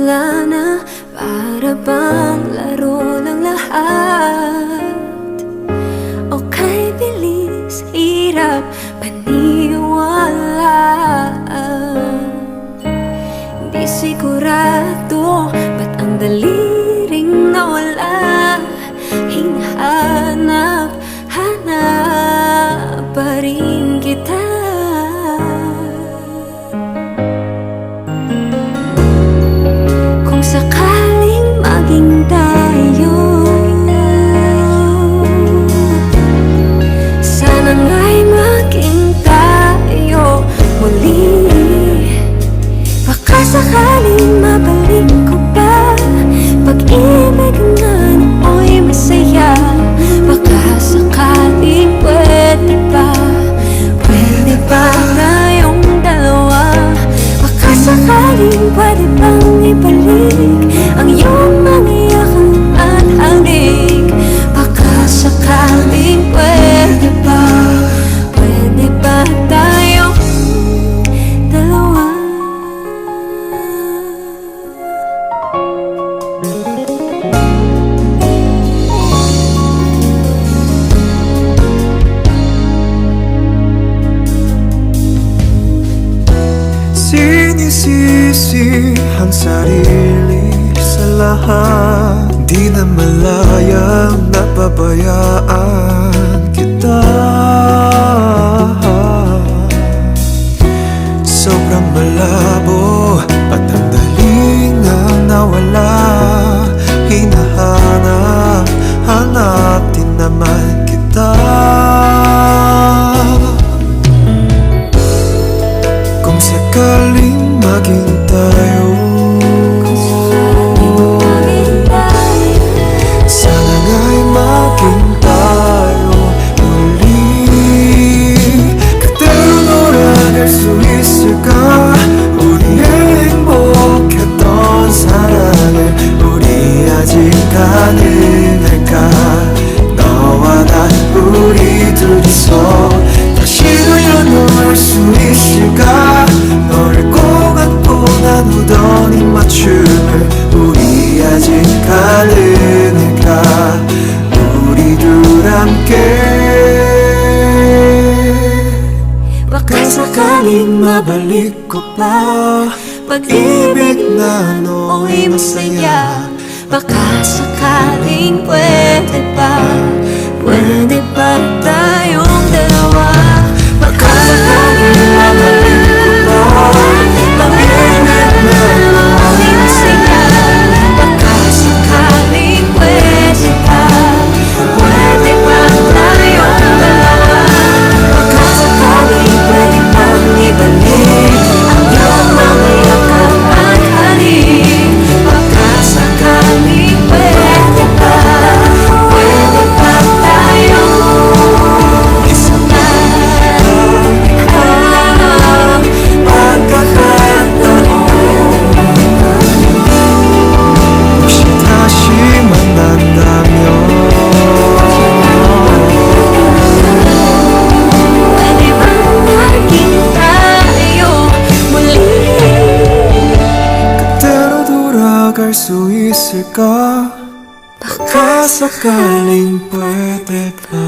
wala na, para bang laro lang lahat. Okay, bilis, hirap paniwala. Di sigurado, ba't ang dali ring nawala? Hinahanap, hanap pa rin kita. Kung sakaling maging tayo, sana nga'y maging tayo muli. Baka sakaling mabalik ko pa pag-ibig na nooy masaya. Baka sakaling pwede ba tayong dalawa? Baka sakaling pwede bang ibalik ang iyong mga yakan at halik? Baka sakaling pwede ba tayong dalawa? Sinisisi ang sarili sa lahat, di na malayang napabayaan kita. Sobrang malabo at ang dali nga nawala. Hinahanap, hanap din naman kita. Kung sakaling maging tayo, sana nga'y maging tayo muli. 그대로라갈 수 있을까? 우리의 행복했던 사랑을 우리 아직 가능할까? 너와 나 우리 둘이서 다시 돌려놓을 수 있을까? 너를 꼭 안고 나누던 입맞춤을 우리 아직 가능할까? 우리 둘 함께. Baka sakaling mabalik ko pa pag-ibig na nooy masaya. Baka sakaling pwede ba tayong dalawa? Baka sakaling mabalik ko pa pag-ibig na nooy masaya. Baka sakaling pwede ba tayong dalawa? Baka sakaling pwede bang ibalik ang iyong mga yakap at halik? Baka sakaling pwede ba tayong isa na? Pagkakataon, 혹시 다시 만난다면 pwede bang maging tayo muli? 그대로 돌아갈 수 있을까? Baka sakaling pwede ba?